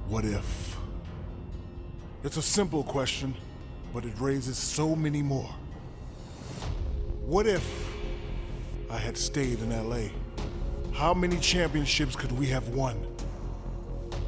What if? It's a simple question, but it raises so many more. What if I had stayed in LA? How many championships could we have won?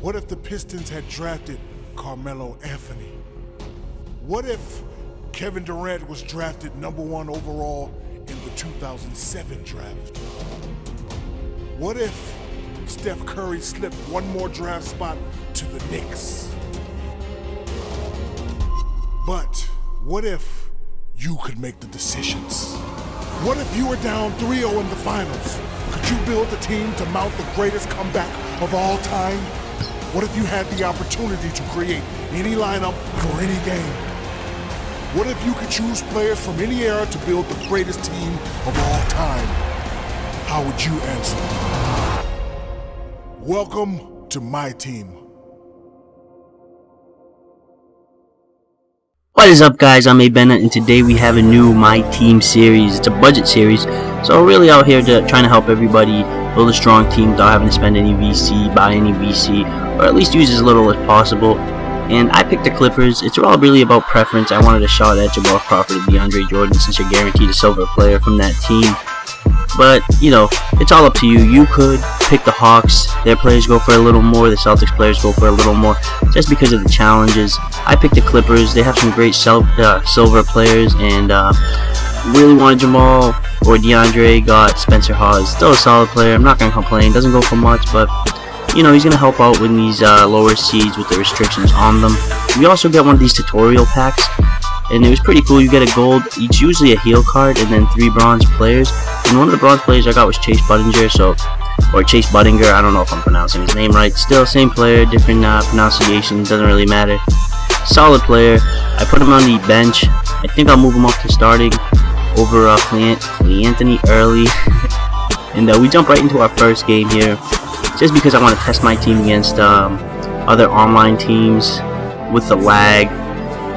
What if the Pistons had drafted Carmelo Anthony? What if Kevin Durant was drafted #1 overall in the 2007 draft? What if Steph Curry slipped one more draft spot to the Knicks? But what if you could make the decisions? What if you were down 3-0 in the finals? Could you build a team to mount the greatest comeback of all time? What if you had the opportunity to create any lineup for any game? What if you could choose players from any era to build the greatest team of all time? How would you answer? Welcome to my team. What is up, guys? I'm A. Bennett, and today we have a new My Team series. It's a budget series, so we're really out here trying to help everybody build a strong team without having to spend any VC, buy any VC, or at least use as little as possible. And I picked the Clippers. It's all really about preference. I wanted a shot at Jamal Crawford and DeAndre Jordan since you're guaranteed a silver player from that team. But, you know, it's all up to you. You could pick the Hawks. Their players go for a little more. The Celtics players go for a little more just because of the challenges. I picked the Clippers. They have some great silver players, and really wanted Jamal or DeAndre. Got Spencer Hawes. Still a solid player. I'm not going to complain. Doesn't go for much, but, you know, he's going to help out with these lower seeds with the restrictions on them. We also get one of these tutorial packs, and it was pretty cool. You get a gold, each usually a heel card, and then 3 bronze players. And one of the bronze players I got was Chase Budinger, or Chase Budinger. I don't know if I'm pronouncing his name right. Still, same player, different pronunciation. Doesn't really matter. Solid player. I put him on the bench. I think I'll move him up to starting over Anthony early. And we jump right into our first game here, just because I want to test my team against other online teams with the lag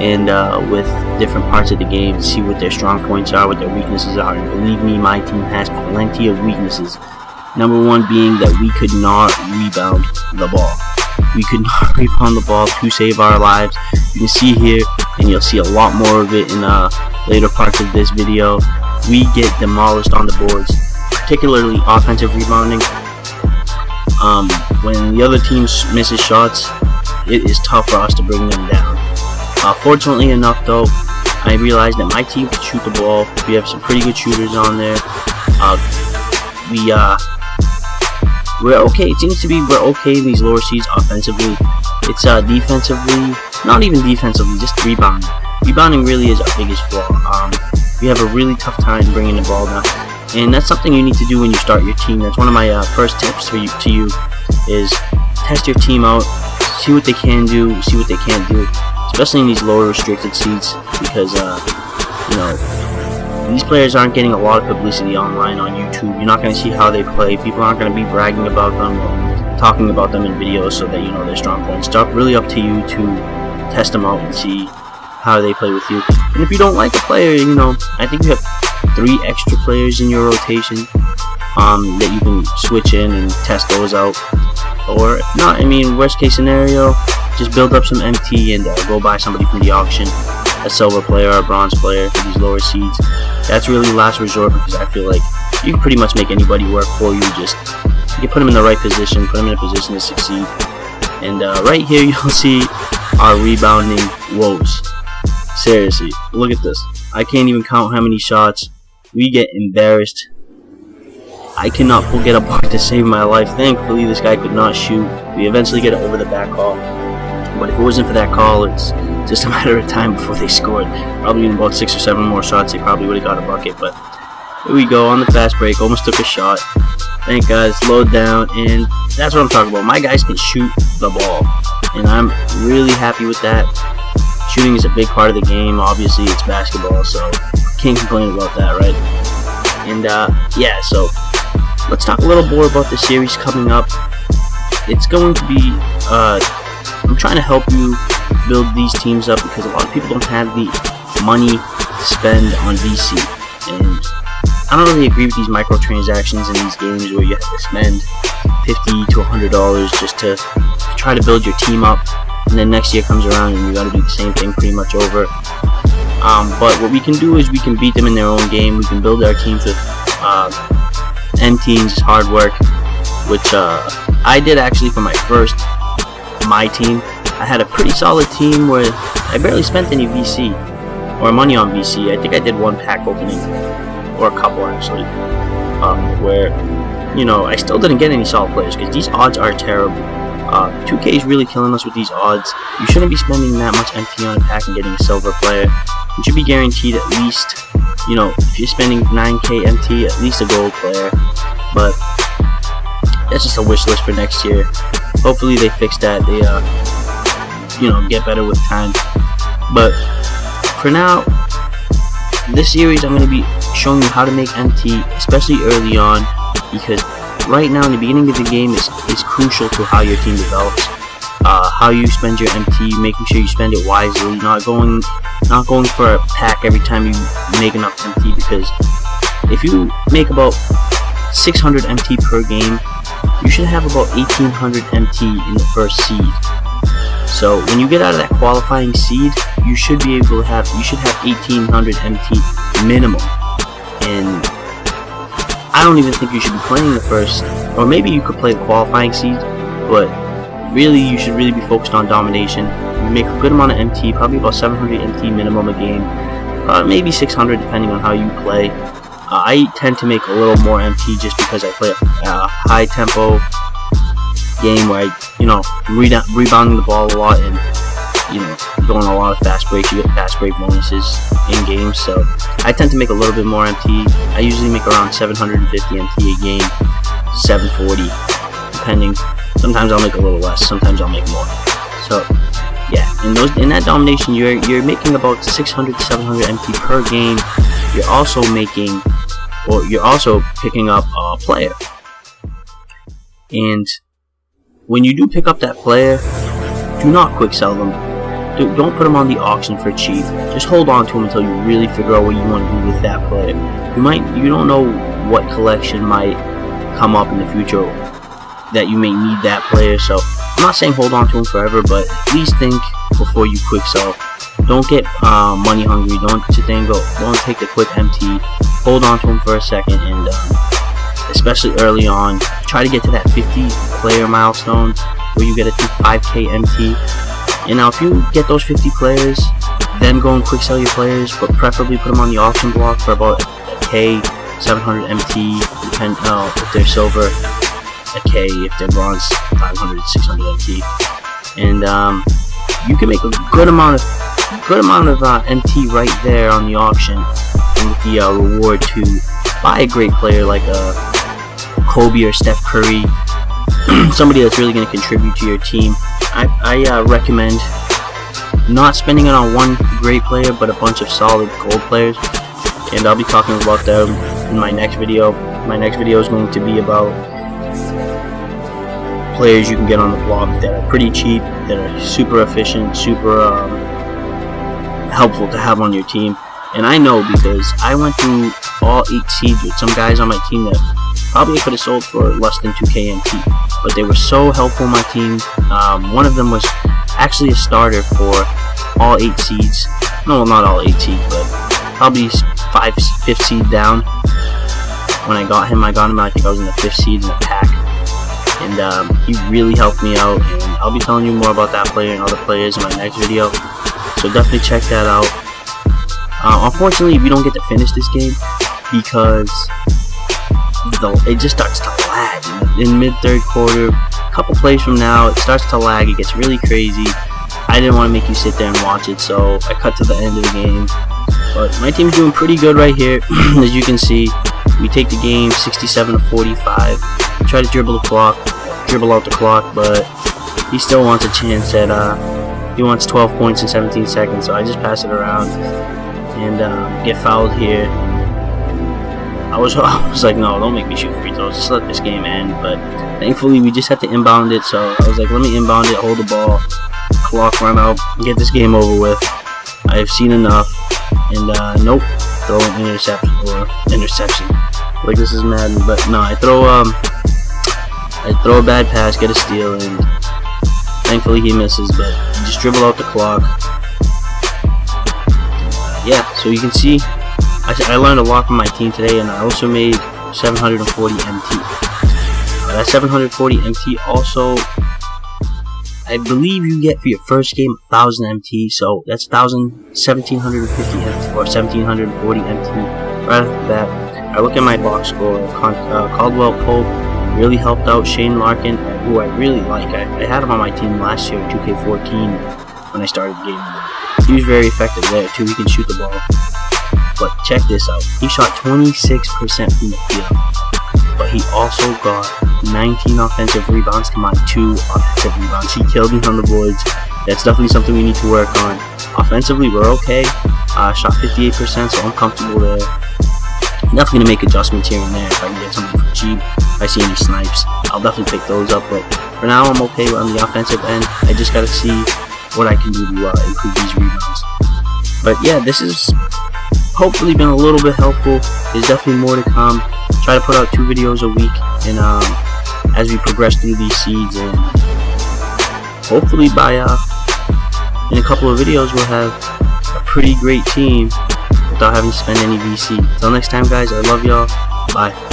and with different parts of the game to see what their strong points are, what their weaknesses are. And believe me, my team has plenty of weaknesses. Number one being that we could not rebound the ball. We could not rebound the ball to save our lives. You can see here, and you'll see a lot more of it in later parts of this video. We get demolished on the boards, particularly offensive rebounding. When the other team misses shots, it is tough for us to bring them down. Fortunately enough, though, I realized that my team can shoot the ball. We have some pretty good shooters on there. We're okay. It seems to be we're okay in these lower seeds offensively. It's defensively, not even defensively, just rebounding. Rebounding really is our biggest flaw. We have a really tough time bringing the ball down, and that's something you need to do when you start your team. That's one of my first tips to you is test your team out, see what they can do, see what they can't do, especially in these lower restricted seats, because you know, these players aren't getting a lot of publicity online on YouTube. You're not going to see how they play. People aren't going to be bragging about them or talking about them in videos so that you know their strong points. It's really up to you to test them out and see how they play with you. And if you don't like a player, you know, I think you have 3 extra players in your rotation that you can switch in and test those out. Or if not, I mean, worst case scenario, just build up some MT and go buy somebody from the auction, a silver player or a bronze player for these lower seeds. That's really last resort, because I feel like you can pretty much make anybody work for you. Just you put them in the right position, put them in a position to succeed. And right here you'll see our rebounding woes. Seriously, look at this. I can't even count how many shots. We get embarrassed. I cannot get a block to save my life. Thankfully, this guy could not shoot. We eventually get it over the back call. But if it wasn't for that call, it's just a matter of time before they scored. Probably in about 6 or 7 more shots, they probably would have got a bucket. But here we go on the fast break. Almost took a shot. Thank God, slowed down. And that's what I'm talking about. My guys can shoot the ball. And I'm really happy with that. Shooting is a big part of the game. Obviously, it's basketball, so can't complain about that, right? And yeah, so let's talk a little more about the series coming up. It's going to be, I'm trying to help you build these teams up because a lot of people don't have the money to spend on VC. And I don't really agree with these microtransactions in these games where you have to spend $50 to $100 just to try to build your team up, and then next year comes around and you got to do the same thing pretty much over. But what we can do is we can beat them in their own game. We can build our teams with M-teams, hard work, which I did actually for my first Myteam. I had a pretty solid team where I barely spent any VC or money on VC. I think I did one pack opening, or a couple actually, where, you know, I still didn't get any solid players because these odds are terrible. 2K is really killing us with these odds. You shouldn't be spending that much MT on a pack and getting a silver player. You should be guaranteed at least, you know, if you're spending 9K MT, at least a gold player. But that's just a wish list for next year. Hopefully they fix that. They, you know, get better with time. But for now, this series I'm going to be showing you how to make MT, especially early on, because right now in the beginning of the game is crucial to how your team develops. How you spend your MT, making sure you spend it wisely, not going for a pack every time you make enough MT, because if you make about 600 MT per game, you should have about 1800 MT in the first seed. So when you get out of that qualifying seed, you should be able to have 1800 MT minimum. And I don't even think you should be playing the first, or maybe you could play the qualifying seed, but really you should really be focused on domination. You make a good amount of MT, probably about 700 MT minimum a game, maybe 600 depending on how you play. I tend to make a little more MT just because I play a high tempo game where I, you know, rebounding the ball a lot and, you know, going a lot of fast breaks. You get fast break bonuses in games, so I tend to make a little bit more MT. I usually make around 750 MT a game, 740 depending. Sometimes I'll make a little less, sometimes I'll make more. So yeah, in that domination, you're making about 600 to 700 MT per game. You're also making, or you're also picking up a player. And when you do pick up that player, do not quick sell them. Don't put them on the auction for cheap. Just hold on to them until you really figure out what you want to do with that player. You don't know what collection might come up in the future that you may need that player. So I'm not saying hold on to them forever, but at least think before you quick sell. Don't get money hungry. Don't sit there and don't take the quick MT. Hold on to them for a second, and especially early on, try to get to that 50 player milestone where you get a 5K MT. And now if you get those 50 players, then go and quick sell your players, but preferably put them on the auction block for about a K, 700 MT, depend if they're silver, a K, if they're bronze, 500, 600 MT. And you can make a good amount of MT right there on the auction, and with the reward to buy a great player like Kobe or Steph Curry, somebody that's really going to contribute to your team. I recommend not spending it on one great player, but a bunch of solid gold players, and I'll be talking about them in my next video. My next video is going to be about players you can get on the block that are pretty cheap, that are super efficient, super helpful to have on your team. And I know because I went through all 8 seeds with some guys on my team that probably could have sold for less than 2K MT, but they were so helpful on my team. One of them was actually a starter for all 8 seeds. No, not all 8 seeds, but probably 5th seed down. When I got him, I think I was in the 5th seed in the pack, and he really helped me out. And I'll be telling you more about that player and other players in my next video, so definitely check that out. Unfortunately, we don't get to finish this game because it just starts to lag in mid-third quarter. A couple plays from now, it starts to lag. It gets really crazy. I didn't want to make you sit there and watch it, so I cut to the end of the game. But my team's doing pretty good right here. As you can see, we take the game 67 to 45. Try to dribble out the clock, but he still wants a chance at he wants 12 points in 17 seconds, so I just pass it around and get fouled here. I was like, no, don't make me shoot free throws, just let this game end. But thankfully we just had to inbound it, so I was like, let me inbound it, hold the ball, clock run out, get this game over with. I've seen enough. And nope, throw an interception. Like this is Madden, but no, I throw a bad pass, get a steal, and Thankfully he misses, but he just dribbled out the clock. Yeah, so you can see I learned a lot from my team today, and I also made 740 MT. That 740 MT also, I believe you get for your first game 1000 MT, so that's 1750 MT or 1740 MT right after that. I look at my box score. Caldwell Pope really helped out. Shane Larkin, who I really like. I had him on my team last year, 2K14, when I started the game. He was very effective there too. He can shoot the ball. But check this out. He shot 26% from the field. But he also got 19 offensive rebounds to my 2 offensive rebounds. He killed me on the boards. That's definitely something we need to work on. Offensively, we're okay. Shot 58%, so I'm comfortable there. I'm definitely going to make adjustments here and there if I can get something for cheap. If I see any snipes, I'll definitely pick those up. But for now, I'm okay on the offensive end. I just got to see what I can do to improve these rebounds. But yeah, this has hopefully been a little bit helpful. There's definitely more to come. Try to put out 2 videos a week, and as we progress through these seeds, and hopefully by in a couple of videos we'll have a pretty great team without having to spend any VC. Until next time, guys, I love y'all. Bye.